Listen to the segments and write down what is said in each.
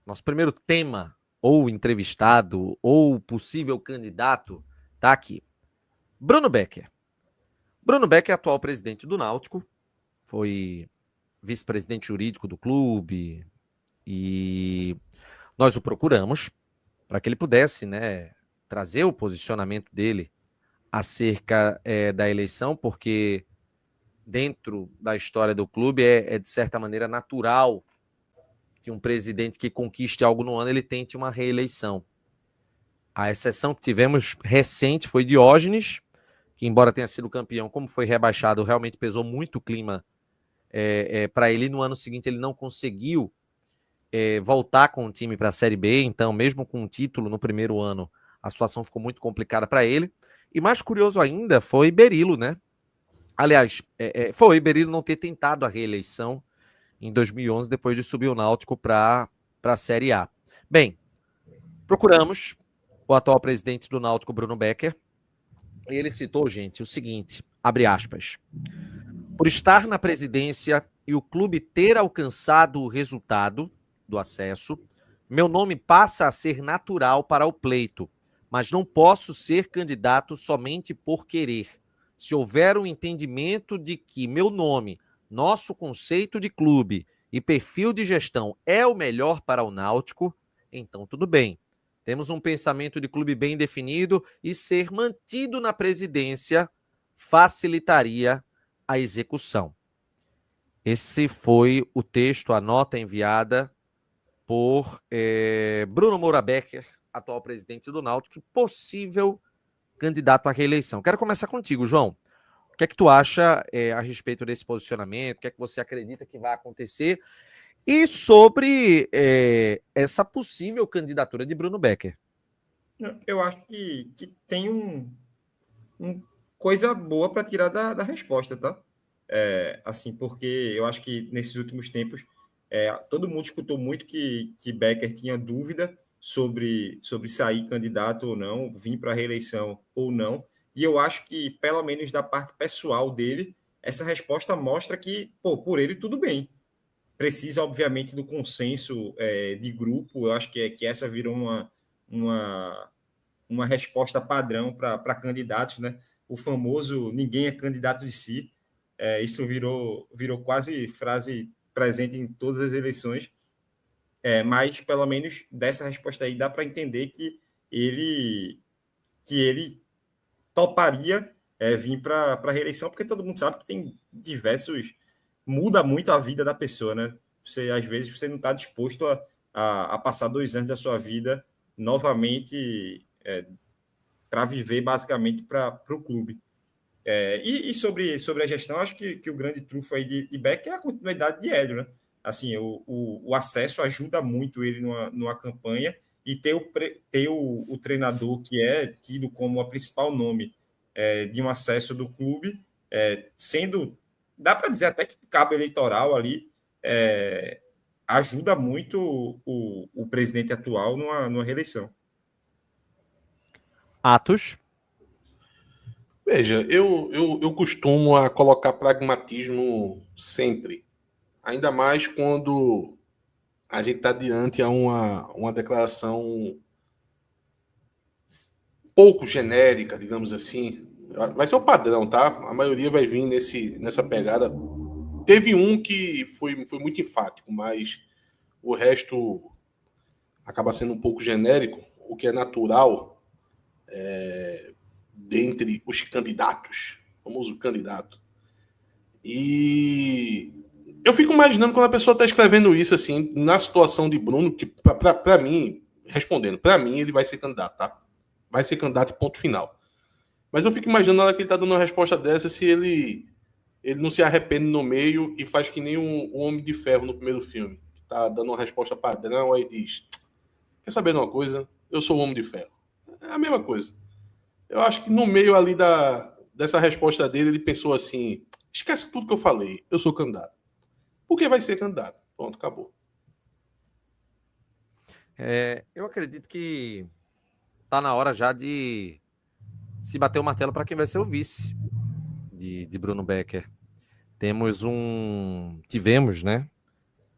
Nosso primeiro tema, ou entrevistado, ou possível candidato, tá aqui. Bruno Becker. Bruno Becker é atual presidente do Náutico, foi vice-presidente jurídico do clube e nós o procuramos para que ele pudesse, né, trazer o posicionamento dele acerca da eleição, porque dentro da história do clube é de certa maneira natural que um presidente que conquiste algo no ano ele tente uma reeleição. A exceção que tivemos recente foi Diógenes, que embora tenha sido campeão, como foi rebaixado, realmente pesou muito o clima para ele. No ano seguinte ele não conseguiu voltar com o time para a Série B, então mesmo com um título no primeiro ano, a situação ficou muito complicada para ele. E mais curioso ainda foi Berilo, né? Aliás, foi Berilo não ter tentado a reeleição em 2011, depois de subir o Náutico para a Série A. Bem, procuramos o atual presidente do Náutico, Bruno Becker, e ele citou, gente, o seguinte, abre aspas, por estar na presidência e o clube ter alcançado o resultado do acesso, meu nome passa a ser natural para o pleito, mas não posso ser candidato somente por querer. Se houver um entendimento de que meu nome, nosso conceito de clube e perfil de gestão é o melhor para o Náutico, então tudo bem. Temos um pensamento de clube bem definido e ser mantido na presidência facilitaria a execução. Esse foi o texto, a nota enviada por Bruno Moura Becker, atual presidente do Náutico, possível candidato à reeleição. Quero começar contigo, João. O que é que tu acha a respeito desse posicionamento? O que é que você acredita que vai acontecer? E sobre essa possível candidatura de Bruno Becker? Eu acho que tem um coisa boa para tirar da resposta, tá? Assim, porque eu acho que nesses últimos tempos todo mundo escutou muito que Becker tinha dúvida sobre sair candidato ou não, vir para a reeleição ou não. E eu acho que, pelo menos da parte pessoal dele, essa resposta mostra que, pô, por ele tudo bem. Precisa, obviamente, do consenso de grupo. Eu acho que essa virou uma, uma resposta padrão para candidatos, né? O famoso ninguém é candidato de si. Isso virou quase frase presente em todas as eleições. Mas, pelo menos, dessa resposta aí, dá para entender que ele toparia vir para a reeleição, porque todo mundo sabe que tem diversos... Muda muito a vida da pessoa, né? Às vezes, você não está disposto a passar 2 anos da sua vida novamente para viver basicamente para o clube. E sobre a gestão, acho que o grande trunfo aí de Beck é a continuidade de Hélio, né? Assim, o acesso ajuda muito ele numa campanha e ter o treinador que é tido como o principal nome de um acesso do clube, sendo, dá para dizer até que cabo eleitoral ali, ajuda muito o presidente atual numa reeleição. Atos. Veja, eu costumo a colocar pragmatismo sempre, ainda mais quando a gente está diante a uma declaração pouco genérica, digamos assim. Vai ser o padrão, tá? A maioria vai vir nessa pegada. Teve um que foi muito enfático, mas o resto acaba sendo um pouco genérico, o que é natural dentre os candidatos, famoso candidato. E eu fico imaginando quando a pessoa está escrevendo isso, assim, na situação de Bruno, que para mim, respondendo, para mim ele vai ser candidato, tá? Vai ser candidato, ponto final. Mas eu fico imaginando na hora que ele está dando uma resposta dessa, se ele não se arrepende no meio e faz que nem um Homem de Ferro no primeiro filme. Que tá dando uma resposta padrão, aí diz, quer saber de uma coisa? Eu sou o Homem de Ferro. É a mesma coisa. Eu acho que no meio ali dessa resposta dele, ele pensou assim, esquece tudo que eu falei, eu sou candidato. Porque vai ser candidato. Pronto, acabou. Eu acredito que está na hora já de se bater o martelo para quem vai ser o vice de Bruno Becker. Tivemos, né,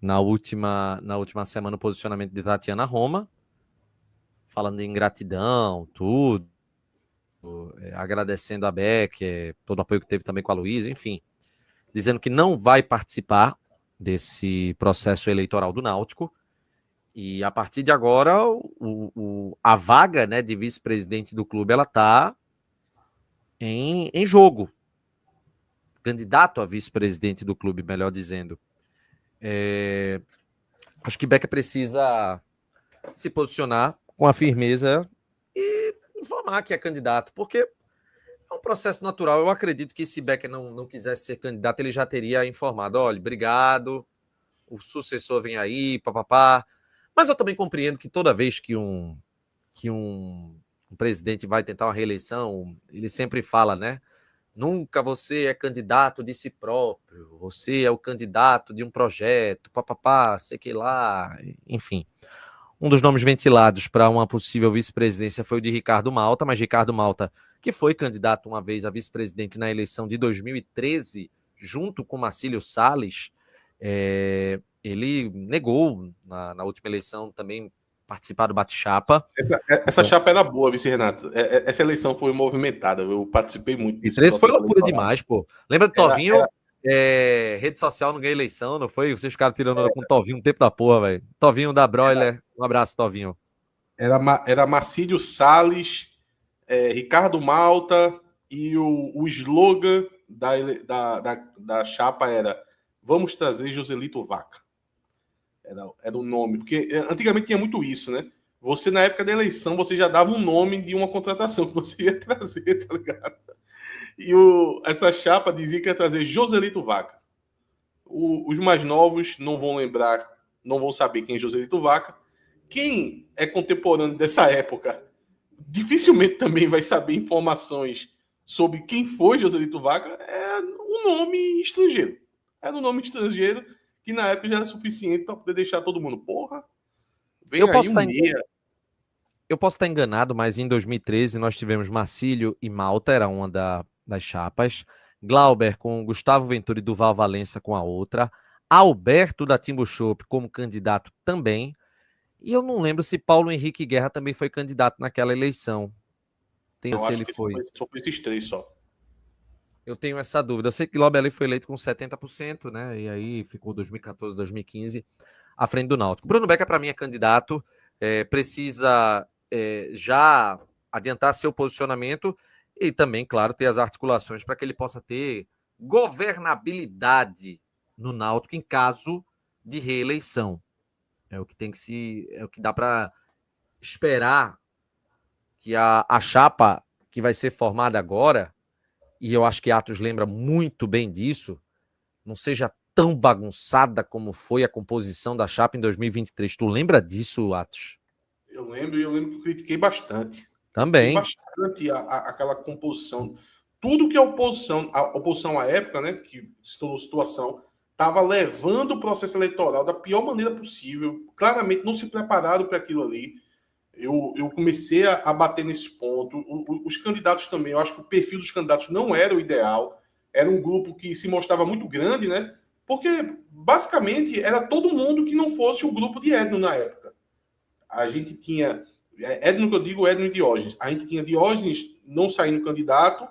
na última semana o posicionamento de Tatiana Roma, falando em gratidão, tudo, agradecendo a Becker, todo o apoio que teve também com a Luísa, enfim, dizendo que não vai participar desse processo eleitoral do Náutico, e a partir de agora a vaga, né, de vice-presidente do clube, ela está em jogo. Candidato a vice-presidente do clube, melhor dizendo. Acho que Becker precisa se posicionar com a firmeza e informar que é candidato, porque é um processo natural. Eu acredito que se Becker não quisesse ser candidato, ele já teria informado, olha, obrigado, o sucessor vem aí, papapá. Mas eu também compreendo que toda vez que um presidente vai tentar uma reeleição, ele sempre fala, né? Nunca você é candidato de si próprio, você é o candidato de um projeto, papapá, sei que lá, enfim. Um dos nomes ventilados para uma possível vice-presidência foi o de Ricardo Malta, mas Ricardo Malta, que foi candidato uma vez a vice-presidente na eleição de 2013, junto com Marcílio Salles, ele negou na última eleição também participar do bate-chapa. Essa chapa era boa, vice-Renato. Essa eleição foi movimentada, eu participei muito disso. 2013 foi loucura demais, pô. Lembra de Tovinho? Rede social não ganha eleição, não foi? Vocês ficaram tirando com o Tovinho um tempo da porra, velho. Tovinho da Broiler. Um abraço, Tovinho. Era Marcílio Salles, Ricardo Malta, e o slogan da chapa era vamos trazer Joselito Vaca. Era o nome, porque antigamente tinha muito isso, né? Você, na época da eleição, você já dava um nome de uma contratação que você ia trazer, tá ligado? E essa chapa dizia que ia trazer Joselito Vaca. Os mais novos não vão lembrar, não vão saber quem é Joselito Vaca. Quem é contemporâneo dessa época dificilmente também vai saber informações sobre quem foi Joselito Vaca. É um nome estrangeiro. Era um nome estrangeiro que na época já era suficiente para poder deixar todo mundo. Porra, vem eu aí posso Eu posso estar enganado, mas em 2013 nós tivemos Marcílio e Malta, era uma das chapas. Glauber com Gustavo Ventura e Duval Valença com a outra. Alberto da Timbu Shop como candidato também. E eu não lembro se Paulo Henrique Guerra também foi candidato naquela eleição. Eu acho que foi. Só foi esses três só. Eu tenho essa dúvida. Eu sei que Glauber ali foi eleito com 70%, né? E aí ficou 2014, 2015 à frente do Náutico. Bruno Becker, para mim, é candidato. Precisa já adiantar seu posicionamento e também, claro, ter as articulações para que ele possa ter governabilidade no Náutico em caso de reeleição. É o que dá para esperar que a chapa que vai ser formada agora, e eu acho que Atos lembra muito bem disso, não seja tão bagunçada como foi a composição da chapa em 2023. Tu lembra disso, Atos? Eu lembro que eu critiquei bastante. Também. Bastante aquela composição. Tudo que a oposição à época, né, que se tornou situação, estava levando o processo eleitoral da pior maneira possível. Claramente não se prepararam para aquilo ali. Eu comecei a bater nesse ponto. Os candidatos também, eu acho que o perfil dos candidatos não era o ideal. Era um grupo que se mostrava muito grande, né? Porque, basicamente, era todo mundo que não fosse o grupo de Edno na época. A gente tinha... Edno, que eu digo, Edno e Diógenes. A gente tinha Diógenes não saindo candidato.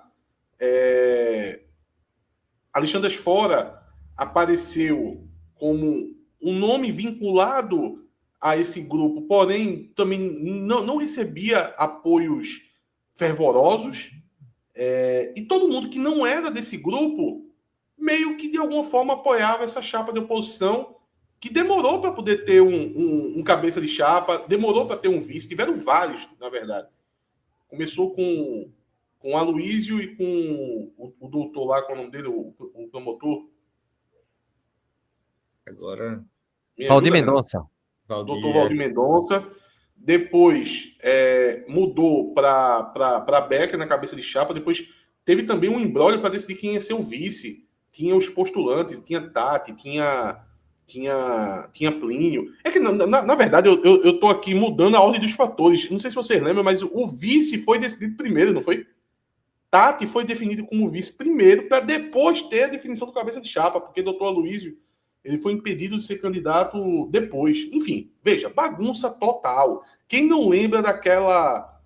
Alexandre Asfora apareceu como um nome vinculado a esse grupo, porém também não recebia apoios fervorosos, e todo mundo que não era desse grupo meio que de alguma forma apoiava essa chapa de oposição, que demorou para poder ter um cabeça de chapa, demorou para ter um vice, tiveram vários, na verdade. Começou com Aloísio e com o doutor lá, qual é o nome dele, o promotor? Agora... Valdir Mendonça. Doutor Valdir Mendonça. Depois mudou para Becker na cabeça de chapa. Depois teve também um imbróglio para decidir quem ia ser o vice. Tinha os postulantes, tinha Tati, tinha Plínio. É que, na verdade, eu estou aqui mudando a ordem dos fatores. Não sei se vocês lembram, mas o vice foi decidido primeiro, não foi? Tati foi definido como vice primeiro, para depois ter a definição do cabeça de chapa, porque doutor Aloísio Ele foi impedido de ser candidato depois. Enfim, veja, bagunça total. Quem não lembra daquela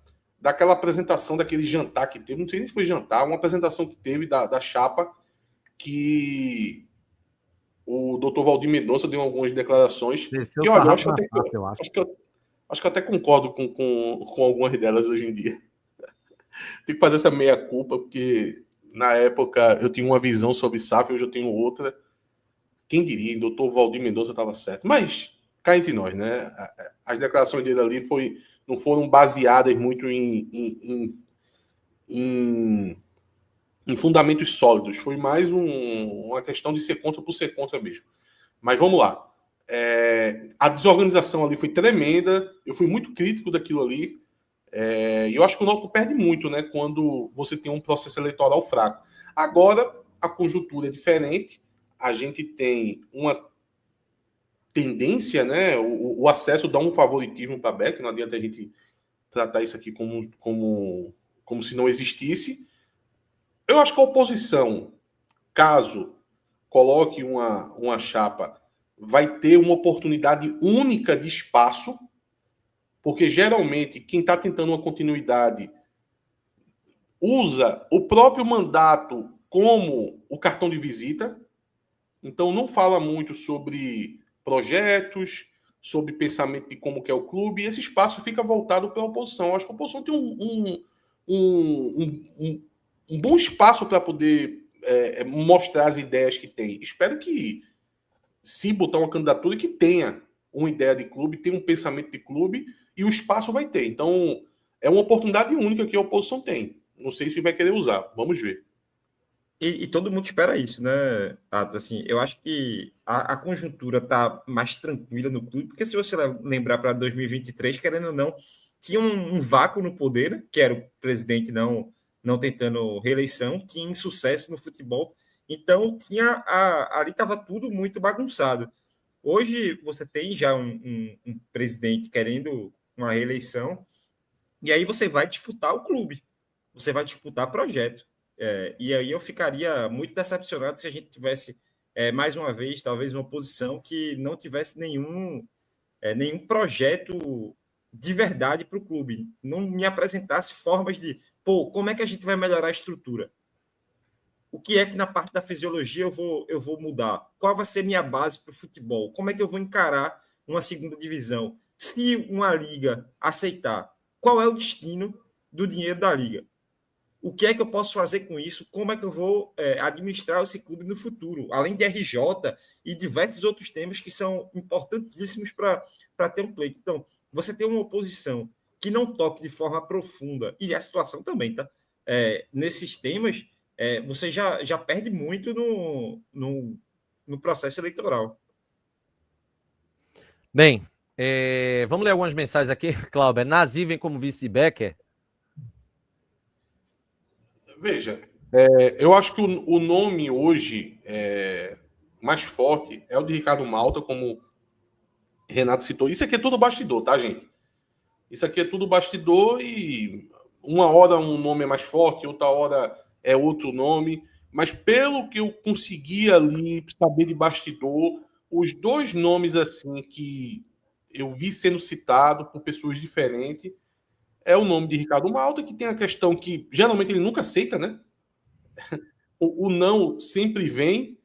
apresentação, daquele jantar que teve, não sei nem se foi jantar, uma apresentação que teve da chapa, que o doutor Valdir Mendonça deu algumas declarações. Desceu Que, o olha, eu sarrafo acho, na chapa, eu acho. acho que eu até concordo com algumas delas hoje em dia. Tem que fazer essa meia-culpa, porque na época eu tinha uma visão sobre SAF, hoje eu tenho outra. Quem diria, o doutor Valdir Mendonça estava certo. Mas, cá entre nós, né? As declarações dele ali não foram baseadas muito em fundamentos sólidos. Foi mais uma questão de ser contra por ser contra mesmo. Mas vamos lá. A desorganização ali foi tremenda. Eu fui muito crítico daquilo ali. E eu acho que o Náutico perde muito, né? Quando você tem um processo eleitoral fraco. Agora, a conjuntura é diferente. A gente tem uma tendência, né? O acesso dá um favoritismo para a BEC. Não adianta a gente tratar isso aqui como se não existisse. Eu acho que a oposição, caso coloque uma chapa, vai ter uma oportunidade única de espaço, porque geralmente quem está tentando uma continuidade usa o próprio mandato como o cartão de visita, então não fala muito sobre projetos, sobre pensamento de como que é o clube, e esse espaço fica voltado para a oposição. Eu acho que a oposição tem um bom espaço para poder mostrar as ideias que tem. Espero que, se botar uma candidatura, que tenha uma ideia de clube, tenha um pensamento de clube, e o espaço vai ter. Então, é uma oportunidade única que a oposição tem. Não sei se vai querer usar. Vamos ver. E todo mundo espera isso, né, Atos? Assim, eu acho que a conjuntura está mais tranquila no clube, porque se você lembrar para 2023, querendo ou não, tinha um vácuo no poder, né, que era o presidente não tentando reeleição, tinha insucesso no futebol, então ali estava tudo muito bagunçado. Hoje você tem já um presidente querendo uma reeleição, e aí você vai disputar o clube, você vai disputar projeto. E aí eu ficaria muito decepcionado se a gente tivesse, mais uma vez, talvez uma oposição que não tivesse nenhum projeto de verdade para o clube. Não me apresentasse formas de, como é que a gente vai melhorar a estrutura? O que é que na parte da fisiologia eu vou mudar? Qual vai ser minha base para o futebol? Como é que eu vou encarar uma segunda divisão? Se uma liga aceitar, qual é o destino do dinheiro da liga? O que é que eu posso fazer com isso? Como é que eu vou administrar esse clube no futuro? Além de RJ e diversos outros temas que são importantíssimos para ter um pleito. Então, você tem uma oposição que não toque de forma profunda, e a situação também, tá? Nesses temas, você já perde muito no processo eleitoral. Bem, vamos ler algumas mensagens aqui, Cláudio. Nazi vem como vice de Becker. Veja, eu acho que o nome hoje mais forte é o de Ricardo Malta, como Renato citou. Isso aqui é tudo bastidor, tá, gente? Isso aqui é tudo bastidor e uma hora um nome é mais forte, outra hora é outro nome. Mas pelo que eu consegui ali saber de bastidor, os dois nomes assim que eu vi sendo citado por pessoas diferentes é o nome de Ricardo Malta, que tem a questão que geralmente ele nunca aceita, né? O não sempre vem,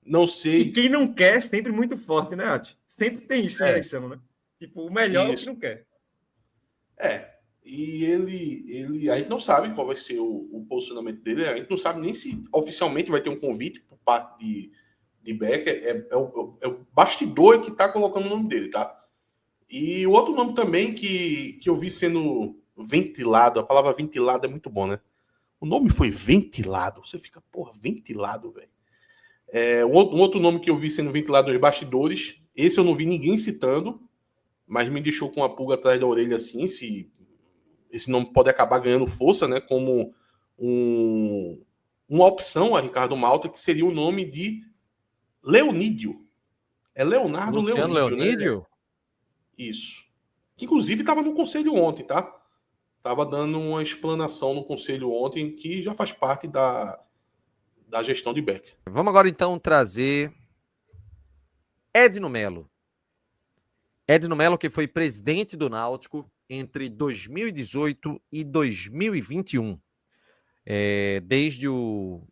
não sei. E quem não quer, sempre muito forte, né, Ati? Sempre tem isso em eleição, né? Tipo, o melhor é o que não quer. E ele, a gente não sabe qual vai ser o posicionamento dele, a gente não sabe nem se oficialmente vai ter um convite por parte de Becker, é o bastidor que está colocando o nome dele, tá? E o outro nome também que eu vi sendo ventilado, a palavra ventilado é muito bom, né? O nome foi ventilado, você fica, porra, ventilado, velho. Um outro nome que eu vi sendo ventilado nos bastidores, esse eu não vi ninguém citando, mas me deixou com uma pulga atrás da orelha assim, se esse nome pode acabar ganhando força, né? Como uma opção a Ricardo Malta, que seria o nome de Leonídio. É Leonardo Luciano Leonídio? Né? Isso. Que inclusive estava no conselho ontem, tá? Estava dando uma explanação no conselho ontem, que já faz parte da gestão de Becker. Vamos agora então trazer Edno Melo. Edno Melo, que foi presidente do Náutico entre 2018 e 2021. Desde o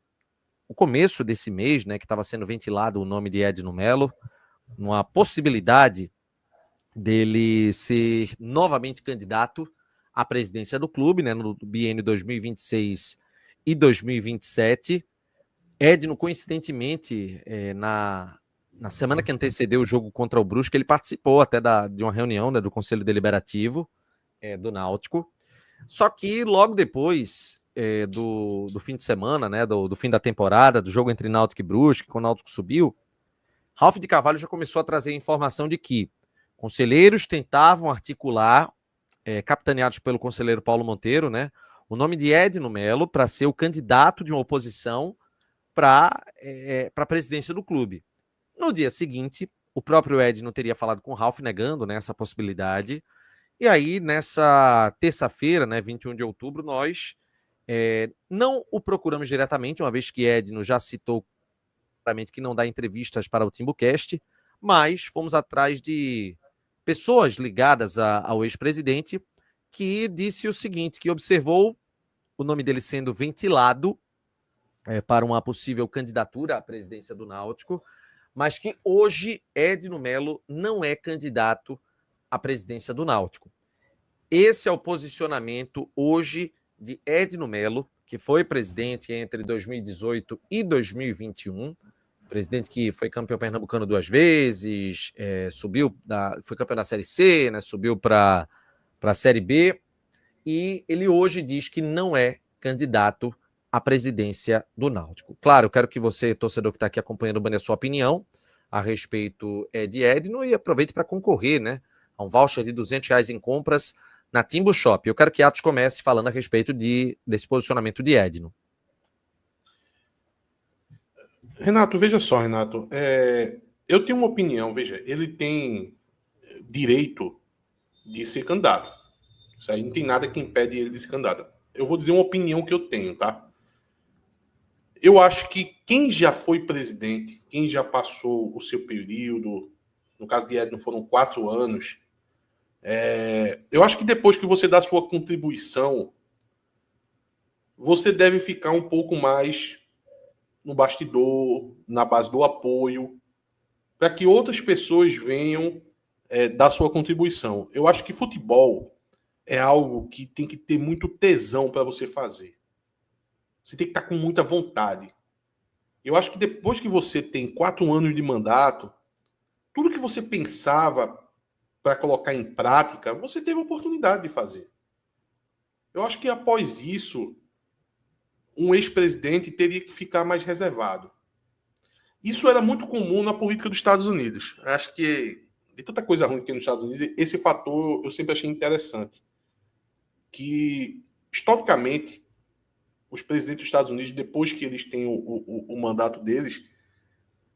começo desse mês, né, que estava sendo ventilado o nome de Edno Melo, uma possibilidade dele ser novamente candidato à presidência do clube, né, no biênio 2026 e 2027. Edno, coincidentemente, na semana que antecedeu o jogo contra o Brusque, ele participou até de uma reunião, né, do Conselho Deliberativo do Náutico. Só que logo depois do fim de semana, né, do fim da temporada, do jogo entre Náutico e Brusque, quando o Náutico subiu, Ralf de Carvalho já começou a trazer informação de que conselheiros tentavam articular, capitaneados pelo conselheiro Paulo Monteiro, né, o nome de Edno Melo para ser o candidato de uma oposição para a presidência do clube. No dia seguinte, o próprio Edno teria falado com o Ralf negando, né, essa possibilidade. E aí, nessa terça-feira, né, 21 de outubro, nós não o procuramos diretamente, uma vez que Edno já citou claramente que não dá entrevistas para o Timbucast, mas fomos atrás de pessoas ligadas ao ex-presidente, que disse o seguinte, que observou o nome dele sendo ventilado para uma possível candidatura à presidência do Náutico, mas que hoje Edno Melo não é candidato à presidência do Náutico. Esse é o posicionamento hoje de Edno Melo, que foi presidente entre 2018 e 2021, presidente que foi campeão pernambucano 2 vezes, foi campeão da Série C, né, subiu para a Série B, e ele hoje diz que não é candidato à presidência do Náutico. Claro, eu quero que você, torcedor que está aqui acompanhando, mande a sua opinião a respeito de Edno e aproveite para concorrer, né, a um voucher de R$200 em compras na Timbu Shop. Eu quero que Atos comece falando a respeito desse posicionamento de Edno. Renato, veja só, Renato. Eu tenho uma opinião, veja, ele tem direito de ser candidato. Isso aí não tem nada que impede ele de ser candidato. Eu vou dizer uma opinião que eu tenho, tá? Eu acho que quem já foi presidente, quem já passou o seu período, no caso de Edno foram 4 anos, eu acho que depois que você dá sua contribuição, você deve ficar um pouco mais no bastidor, na base do apoio, para que outras pessoas venham dar sua contribuição. Eu acho que futebol é algo que tem que ter muito tesão para você fazer. Você tem que estar com muita vontade. Eu acho que depois que você tem 4 anos de mandato, tudo que você pensava para colocar em prática, você teve a oportunidade de fazer. Eu acho que após isso, um ex-presidente teria que ficar mais reservado. Isso era muito comum na política dos Estados Unidos. Eu acho que, de tanta coisa ruim que tem nos Estados Unidos, esse fator eu sempre achei interessante. Que, historicamente, os presidentes dos Estados Unidos, depois que eles têm o mandato deles,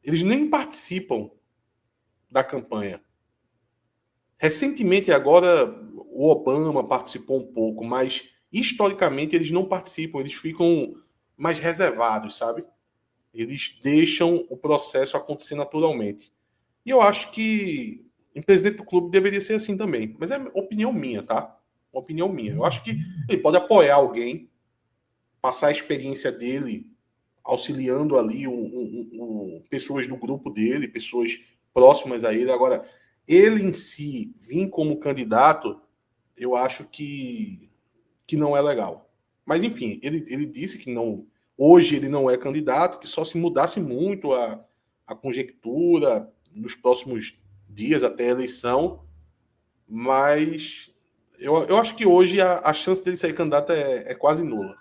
eles nem participam da campanha. Recentemente, agora, o Obama participou um pouco, mas historicamente eles não participam, eles ficam mais reservados, sabe? Eles deixam o processo acontecer naturalmente. E eu acho que o presidente do clube deveria ser assim também. Mas é opinião minha, tá? Opinião minha. Eu acho que ele pode apoiar alguém, passar a experiência dele, auxiliando ali pessoas do grupo dele, pessoas próximas a ele. Agora, ele em si vir como candidato, eu acho que não é legal. Mas, enfim, ele disse que não. Hoje ele não é candidato, que só se mudasse muito a conjectura nos próximos dias até a eleição. Mas eu acho que hoje a chance dele ser candidato é quase nula.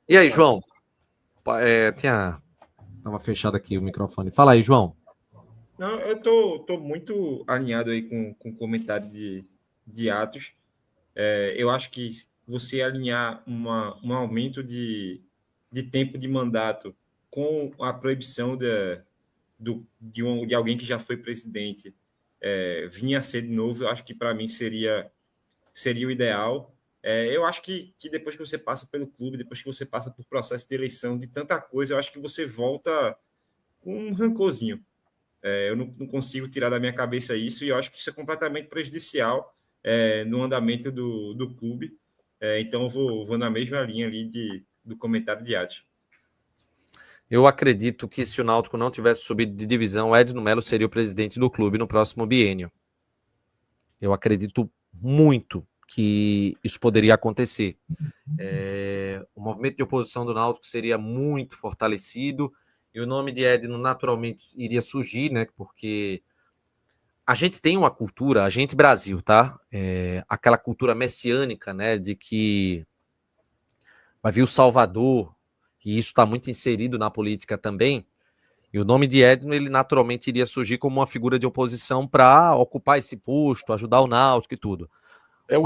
E aí, João? Tava fechado aqui o microfone. Fala aí, João. Não, eu tô muito alinhado aí com o comentário de Atos. Eu acho que você alinhar um aumento de tempo de mandato com a proibição de alguém que já foi presidente vinha a ser de novo, eu acho que para mim seria o ideal. Eu acho que depois que você passa pelo clube, depois que você passa por processo de eleição, de tanta coisa, eu acho que você volta com um rancorzinho. Eu não consigo tirar da minha cabeça isso, e eu acho que isso é completamente prejudicial no andamento do clube. Então, eu vou na mesma linha ali do comentário de Adi. Eu acredito que se o Náutico não tivesse subido de divisão, Edno Melo seria o presidente do clube no próximo biênio. Eu acredito muito que isso poderia acontecer. O movimento de oposição do Náutico seria muito fortalecido e o nome de Edno naturalmente iria surgir, né? Porque a gente tem uma cultura, a gente Brasil, tá? Aquela cultura messiânica, né? De que vai vir o Salvador, e isso está muito inserido na política também. E o nome de Edno, ele naturalmente iria surgir como uma figura de oposição para ocupar esse posto, ajudar o Náutico e tudo. É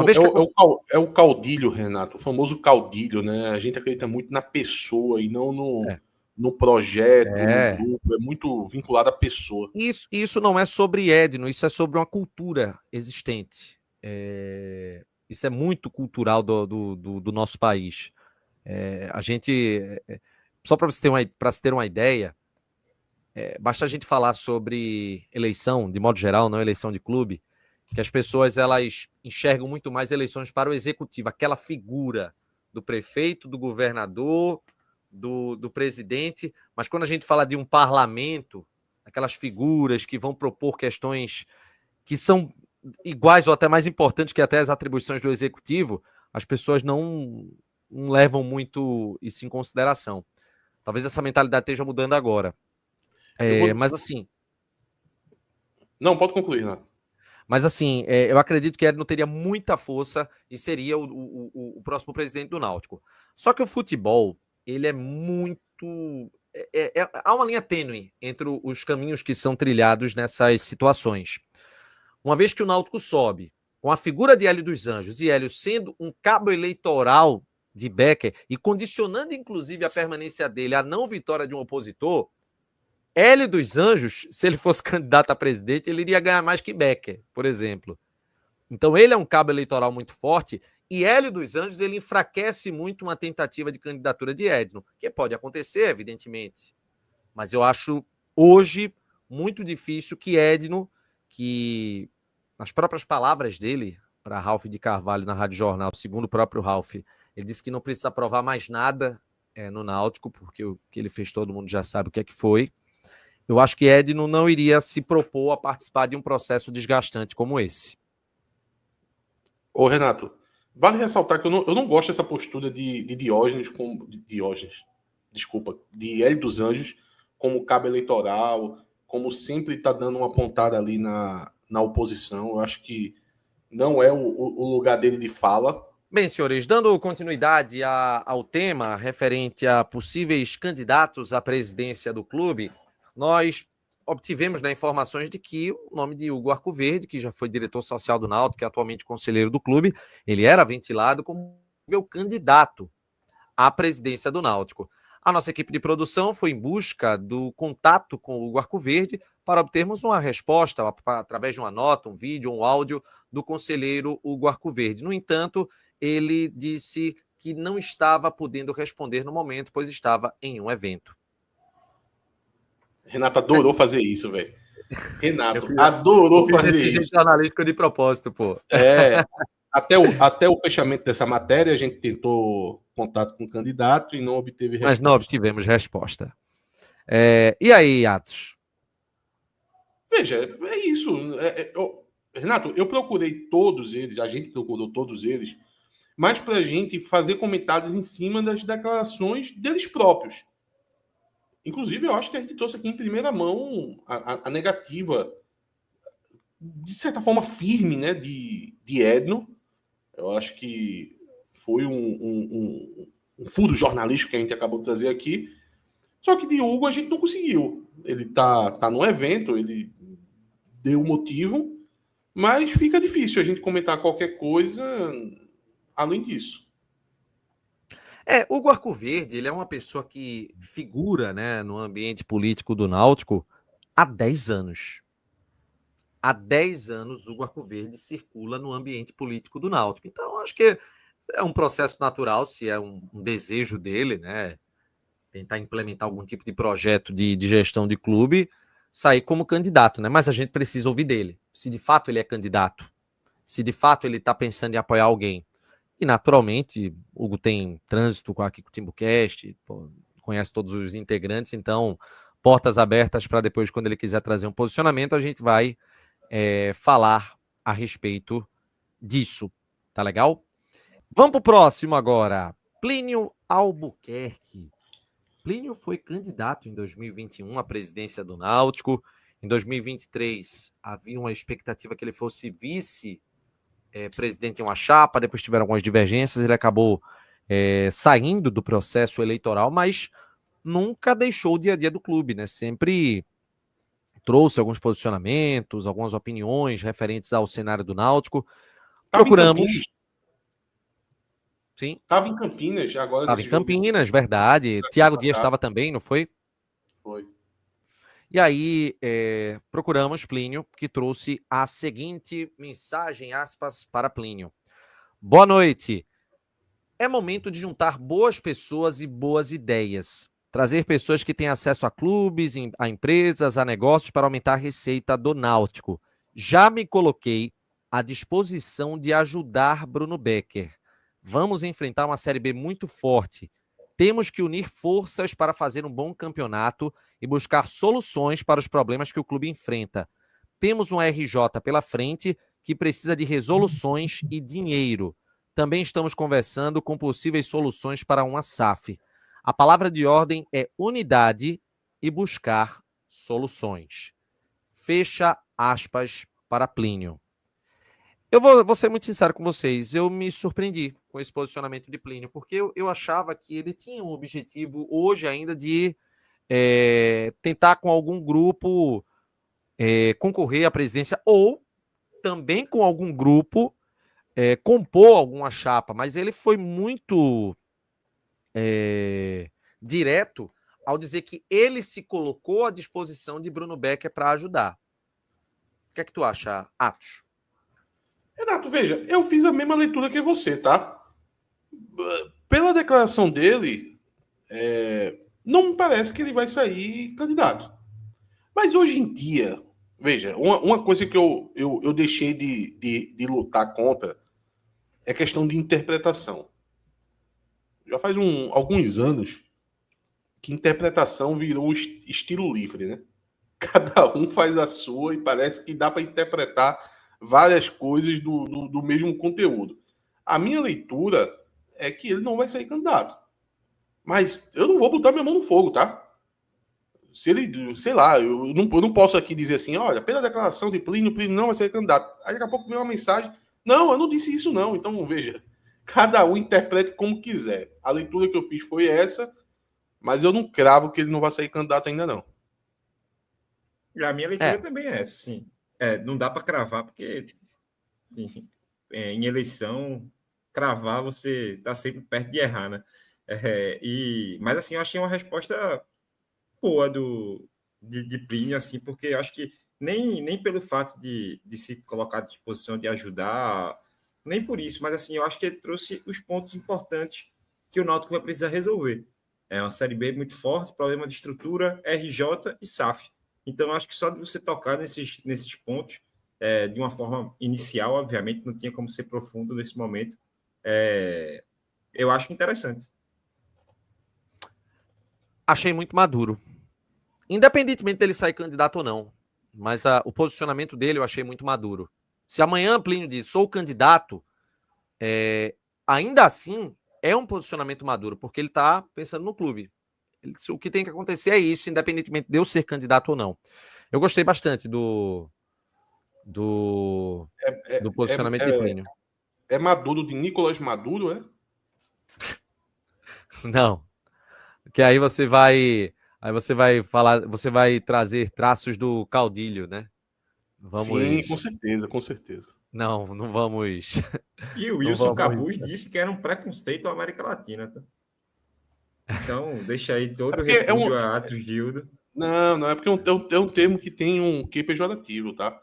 o caudilho, Renato, o famoso caudilho, né? A gente acredita muito na pessoa e não no projeto, no grupo, é muito vinculado à pessoa. Isso não é sobre Edno, isso é sobre uma cultura existente. Isso é muito cultural do nosso país. A gente, só para se ter uma ideia, basta a gente falar sobre eleição, de modo geral, não eleição de clube, que as pessoas elas enxergam muito mais eleições para o executivo, aquela figura do prefeito, do governador, do presidente, mas quando a gente fala de um parlamento, aquelas figuras que vão propor questões que são iguais ou até mais importantes que até as atribuições do executivo, as pessoas não levam muito isso em consideração. Talvez essa mentalidade esteja mudando agora. Mas assim... Não, pode concluir, Renato. Mas assim, eu acredito que Edno teria muita força e seria o próximo presidente do Náutico. Só que o futebol, ele é muito... há uma linha tênue entre os caminhos que são trilhados nessas situações. Uma vez que o Náutico sobe, com a figura de Hélio dos Anjos, e Hélio sendo um cabo eleitoral de Becker, e condicionando inclusive a permanência dele à não vitória de um opositor, Hélio dos Anjos, se ele fosse candidato a presidente, ele iria ganhar mais que Becker, por exemplo. Então ele é um cabo eleitoral muito forte, e Hélio dos Anjos ele enfraquece muito uma tentativa de candidatura de Edno, que pode acontecer, evidentemente. Mas eu acho hoje muito difícil que Edno, que nas próprias palavras dele, para Ralf de Carvalho na Rádio Jornal, segundo o próprio Ralf, ele disse que não precisa aprovar mais nada no Náutico, porque o que ele fez todo mundo já sabe o que é que foi. Eu acho que Edno não iria se propor a participar de um processo desgastante como esse. Ô, Renato, vale ressaltar que eu não gosto dessa postura de Hélio dos Anjos como cabo eleitoral, como sempre está dando uma pontada ali na oposição. Eu acho que não é o lugar dele de fala. Bem, senhores, dando continuidade ao tema referente a possíveis candidatos à presidência do clube, nós obtivemos informações de que o nome de Hugo Arcoverde, que já foi diretor social do Náutico, que é atualmente conselheiro do clube, ele era ventilado como o candidato à presidência do Náutico. A nossa equipe de produção foi em busca do contato com o Hugo Arcoverde para obtermos uma resposta através de uma nota, um vídeo, um áudio do conselheiro Hugo Arcoverde. No entanto, ele disse que não estava podendo responder no momento, pois estava em um evento. Renato adorou fazer isso, velho. Renato adorou fazer isso. Jornalístico de propósito, pô. Até o fechamento dessa matéria, a gente tentou contato com o candidato e não obteve resposta. Mas não obtivemos resposta. E aí, Atos? Veja, é isso. Renato, eu procurei todos eles, a gente procurou todos eles, mas para a gente fazer comentários em cima das declarações deles próprios. Inclusive, eu acho que a gente trouxe aqui em primeira mão a negativa, de certa forma, firme, né, de Edno. Eu acho que foi um furo jornalístico que a gente acabou de trazer aqui. Só que de Hugo a gente não conseguiu. Ele tá no evento, ele deu o motivo, mas fica difícil a gente comentar qualquer coisa além disso. Hugo Arcoverde, ele é uma pessoa que figura, né, no ambiente político do Náutico há 10 anos. Há 10 anos, Hugo Arcoverde circula no ambiente político do Náutico. Então, acho que É um processo natural, se é um desejo dele, né? Tentar implementar algum tipo de projeto de gestão de clube, sair como candidato, né? Mas a gente precisa ouvir dele. Se de fato ele é candidato, se de fato ele está pensando em apoiar alguém. E naturalmente, o Hugo tem trânsito aqui com o TimbuCast, conhece todos os integrantes, então portas abertas para depois, quando ele quiser trazer um posicionamento, a gente vai falar a respeito disso. Tá legal? Vamos para o próximo agora. Plínio Albuquerque. Plínio foi candidato em 2021 à presidência do Náutico. Em 2023, havia uma expectativa que ele fosse vice-presidente em uma chapa, depois tiveram algumas divergências, ele acabou saindo do processo eleitoral, mas nunca deixou o dia a dia do clube, né? Sempre trouxe alguns posicionamentos, algumas opiniões referentes ao cenário do Náutico. Procuramos... Sim. Estava em Campinas agora. Estava em Campinas, verdade. Tiago Dias estava também, não foi? Foi. E aí, procuramos Plínio, que trouxe a seguinte mensagem, aspas, para Plínio. Boa noite. É momento de juntar boas pessoas e boas ideias. Trazer pessoas que têm acesso a clubes, a empresas, a negócios para aumentar a receita do Náutico. Já me coloquei à disposição de ajudar Bruno Becker. Vamos enfrentar uma Série B muito forte. Temos que unir forças para fazer um bom campeonato e buscar soluções para os problemas que o clube enfrenta. Temos um RJ pela frente que precisa de resoluções e dinheiro. Também estamos conversando com possíveis soluções para uma SAF. A palavra de ordem é unidade e buscar soluções. Fecha aspas para Plínio. Eu vou ser muito sincero com vocês, eu me surpreendi com esse posicionamento de Plínio, porque eu achava que ele tinha um objetivo hoje ainda de tentar com algum grupo concorrer à presidência ou também com algum grupo compor alguma chapa, mas ele foi muito direto ao dizer que ele se colocou à disposição de Bruno Becker para ajudar. O que é que tu acha, Atos? Renato, veja, eu fiz a mesma leitura que você, tá? Pela declaração dele, não me parece que ele vai sair candidato. Mas hoje em dia, veja, uma coisa que eu deixei de lutar contra é questão de interpretação. Já faz alguns anos que interpretação virou estilo livre, né? Cada um faz a sua e parece que dá para interpretar várias coisas do mesmo conteúdo. A minha leitura é que ele não vai sair candidato. Mas eu não vou botar minha mão no fogo, tá? Se ele, sei lá, eu não posso aqui dizer assim, olha, pela declaração de Plínio não vai ser candidato. Aí daqui a pouco vem uma mensagem, não, eu não disse isso não. Então, veja, cada um interprete como quiser. A leitura que eu fiz foi essa, mas eu não cravo que ele não vai sair candidato ainda não. E a minha leitura também é essa, sim. Não dá para cravar, porque assim, em eleição, cravar você está sempre perto de errar, né? Mas assim, eu achei uma resposta boa de Plínio, assim, porque eu acho que nem pelo fato de se colocar à disposição de ajudar, nem por isso, mas assim, eu acho que ele trouxe os pontos importantes que o Náutico vai precisar resolver. É uma Série B muito forte, problema de estrutura, RJ e SAF. Então, eu acho que só de você tocar nesses pontos, de uma forma inicial, obviamente, não tinha como ser profundo nesse momento, eu acho interessante. Achei muito maduro. Independentemente dele sair candidato ou não, mas o posicionamento dele eu achei muito maduro. Se amanhã Plínio diz, sou candidato, ainda assim é um posicionamento maduro, porque ele está pensando no clube. O que tem que acontecer é isso, independentemente de eu ser candidato ou não. Eu gostei bastante do posicionamento de Plínio. É Maduro de Nicolás Maduro, é? Não. Que aí você vai falar, você vai trazer traços do caudilho, né? Sim, com certeza, com certeza. Não vamos. E o Wilson Cabuz disse que era um preconceito à América Latina, tá? Então, deixa aí todo o repúdio a Atos Gildo. Não, é porque é um termo que tem um quê pejorativo, tá?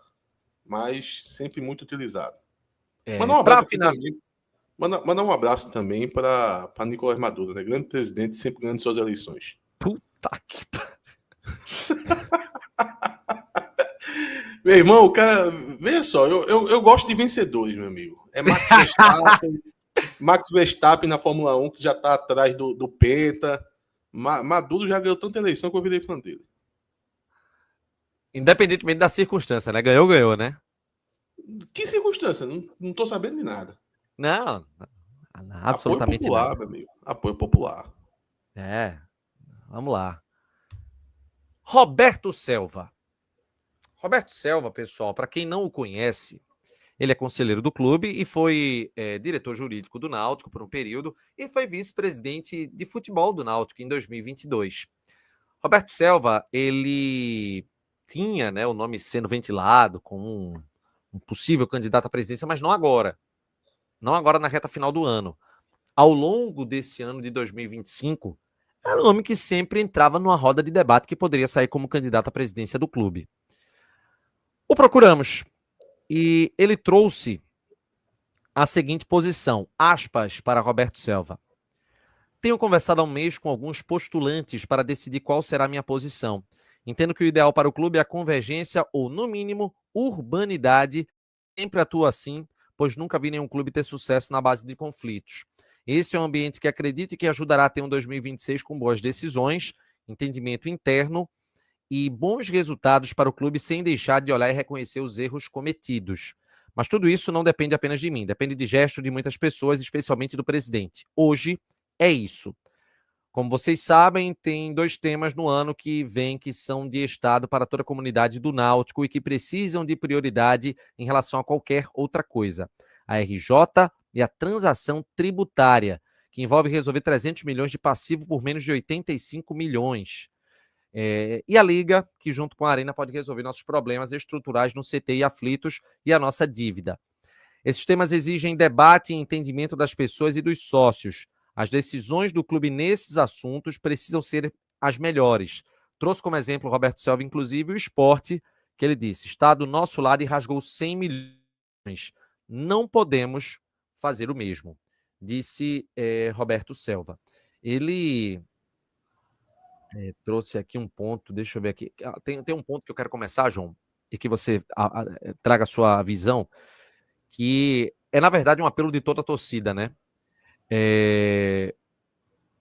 Mas sempre muito utilizado. Para finalizar. Mandar um abraço também para Nicolás Maduro, né? Grande presidente, sempre ganhando suas eleições. Puta que pariu. Meu irmão, o cara. Veja só, eu gosto de vencedores, meu amigo. É Max Verstappen na Fórmula 1, que já tá atrás do Penta. Maduro já ganhou tanta eleição que eu virei fã dele. Independentemente da circunstância, né? Ganhou, né? Que circunstância? Não tô sabendo de nada. Não, Apoio absolutamente popular, nada. meu amigo. Apoio popular. Vamos lá. Roberto Selva. Roberto Selva, pessoal, para quem não o conhece, ele é conselheiro do clube e foi diretor jurídico do Náutico por um período e foi vice-presidente de futebol do Náutico em 2022. Roberto Selva, ele tinha, né, o nome sendo ventilado como um possível candidato à presidência, mas não agora. Não agora na reta final do ano. Ao longo desse ano de 2025, era um nome que sempre entrava numa roda de debate que poderia sair como candidato à presidência do clube. O procuramos e ele trouxe a seguinte posição, aspas, para Roberto Selva. Tenho conversado há um mês com alguns postulantes para decidir qual será a minha posição. Entendo que o ideal para o clube é a convergência ou, no mínimo, urbanidade. Sempre atuo assim, pois nunca vi nenhum clube ter sucesso na base de conflitos. Esse é um ambiente que acredito e que ajudará a ter um 2026 com boas decisões, entendimento interno e bons resultados para o clube sem deixar de olhar e reconhecer os erros cometidos. Mas tudo isso não depende apenas de mim, depende de gesto de muitas pessoas, especialmente do presidente. Hoje é isso. Como vocês sabem, tem 2 temas no ano que vem que são de estado para toda a comunidade do Náutico e que precisam de prioridade em relação a qualquer outra coisa. A RJ e a transação tributária, que envolve resolver 300 milhões de passivo por menos de 85 milhões. E a Liga, que junto com a Arena pode resolver nossos problemas estruturais no CT e aflitos e a nossa dívida. Esses temas exigem debate e entendimento das pessoas e dos sócios. As decisões do clube nesses assuntos precisam ser as melhores. Trouxe como exemplo Roberto Selva, inclusive, o esporte, que ele disse, está do nosso lado e rasgou 100 milhões. Não podemos fazer o mesmo, disse Roberto Selva. Ele trouxe aqui um ponto, deixa eu ver aqui. Tem um ponto que eu quero começar, João, e que você traga a sua visão, que é, na verdade, um apelo de toda a torcida, né?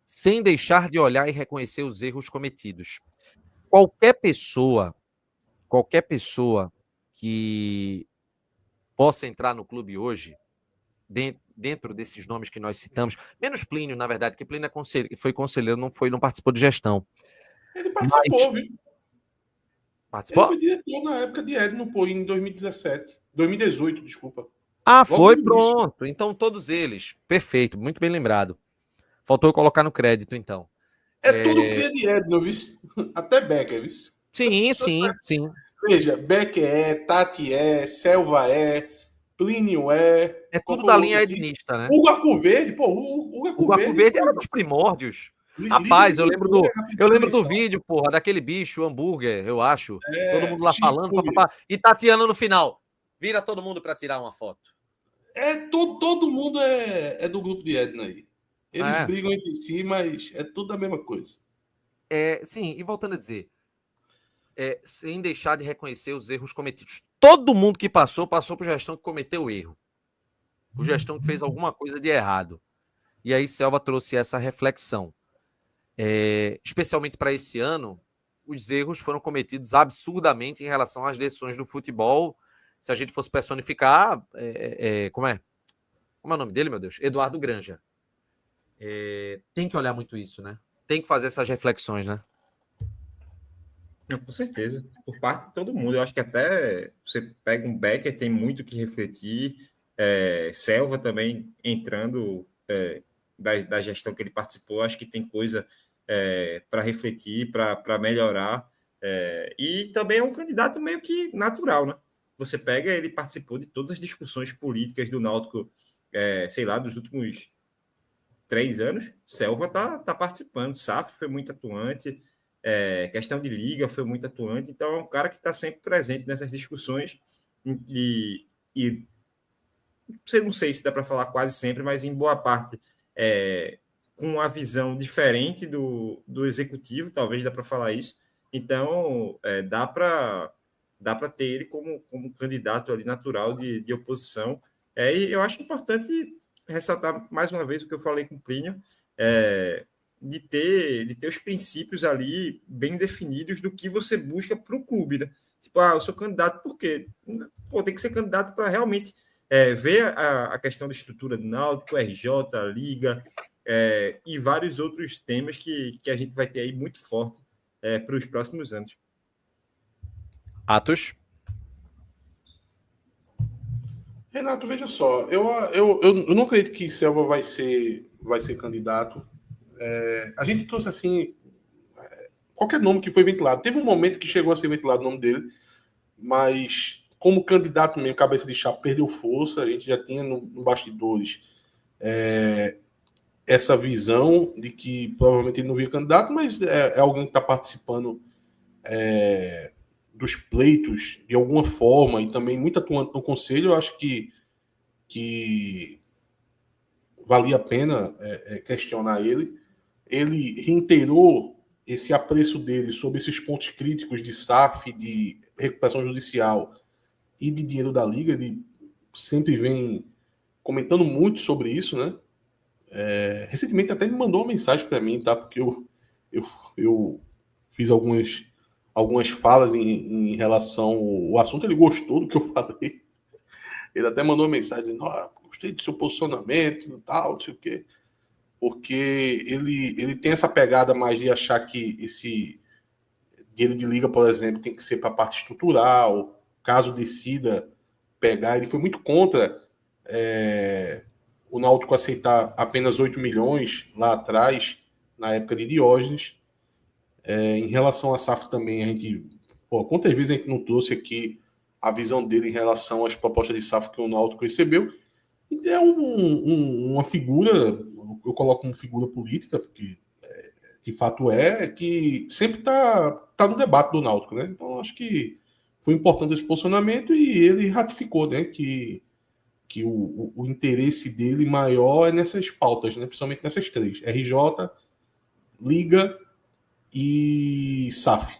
Sem deixar de olhar e reconhecer os erros cometidos. Qualquer pessoa que possa entrar no clube hoje, dentro desses nomes que nós citamos, menos Plínio, na verdade, que Plínio foi conselheiro, não participou de gestão. Ele participou, viu? Participou? Ele foi diretor na época de Edno, pô, em 2017. 2018, desculpa. Foi, pronto. Então, todos eles. Perfeito, muito bem lembrado. Faltou eu colocar no crédito, então. Tudo cria de Edno, viu? Até Becker, viu? Sim. Veja, Becker Tati Selva Plínio É tudo da linha ednista, né? Hugo Arcoverde, pô, Hugo Arcoverde era dos primórdios. Rapaz, eu lembro do vídeo, porra, daquele bicho, hambúrguer, eu acho. Todo mundo lá falando, papapá, e Tatiana no final. Vira todo mundo para tirar uma foto. Todo mundo é do grupo de Edna aí. Eles brigam entre si, mas é tudo a mesma coisa. Sim, e voltando a dizer, sem deixar de reconhecer os erros cometidos. Todo mundo que passou por gestão que cometeu erro. Por gestão que fez alguma coisa de errado. E aí Selva trouxe essa reflexão. Especialmente para esse ano, os erros foram cometidos absurdamente em relação às decisões do futebol. Se a gente fosse personificar, como é o nome dele, meu Deus? Eduardo Granja. Tem que olhar muito isso, né? Tem que fazer essas reflexões, né? Não, com certeza, por parte de todo mundo. Eu acho que até você pega um Becker, tem muito que refletir. Selva também entrando da gestão que ele participou, acho que tem coisa para refletir, para melhorar. E também é um candidato meio que natural, né? Você pega, ele participou de todas as discussões políticas do Náutico, sei lá, dos últimos 3 anos. Selva tá participando. SAF foi muito atuante. Questão de liga foi muito atuante. Então, é um cara que está sempre presente nessas discussões e não sei se dá para falar quase sempre, mas em boa parte com uma visão diferente do executivo, talvez dá para falar isso. Então, dá para ter ele como candidato ali natural de oposição. E eu acho importante ressaltar mais uma vez o que eu falei com o Plínio, de ter os princípios ali bem definidos do que você busca para o clube, né? Tipo, eu sou candidato por quê? Pô, tem que ser candidato para realmente ver a questão da estrutura do Náutico, RJ, Liga, e vários outros temas que a gente vai ter aí muito forte para os próximos anos. Atos? Renato, veja só, eu não acredito que Selva vai ser candidato. A gente trouxe assim qualquer nome que foi ventilado. Teve um momento que chegou a ser ventilado o nome dele, mas como candidato mesmo, cabeça de chapa, perdeu força. A gente já tinha no bastidores essa visão de que provavelmente ele não via candidato, mas é alguém que está participando dos pleitos de alguma forma e também muito atuante no conselho. Eu acho que valia a pena questionar ele. Ele reiterou esse apreço dele sobre esses pontos críticos de SAF, de recuperação judicial e de dinheiro da Liga. Ele sempre vem comentando muito sobre isso, né? Recentemente até me mandou uma mensagem para mim, tá? Porque eu fiz algumas falas em relação ao assunto. Ele gostou do que eu falei. Ele até mandou uma mensagem dizendo: gostei do seu posicionamento, tal, não sei o quê. Porque ele tem essa pegada mais de achar que esse dinheiro de Liga, por exemplo, tem que ser para a parte estrutural, caso decida pegar. Ele foi muito contra o Náutico aceitar apenas 8 milhões lá atrás, na época de Diógenes. Em relação a SAF também, a gente... quantas vezes a gente não trouxe aqui a visão dele em relação às propostas de SAF que o Náutico recebeu? E é uma figura, eu coloco como figura política, porque de fato que sempre está no debate do Náutico, né? Então acho que foi importante esse posicionamento e ele ratificou, né, que o interesse dele maior é nessas pautas, né, principalmente nessas três: RJ, Liga e SAF.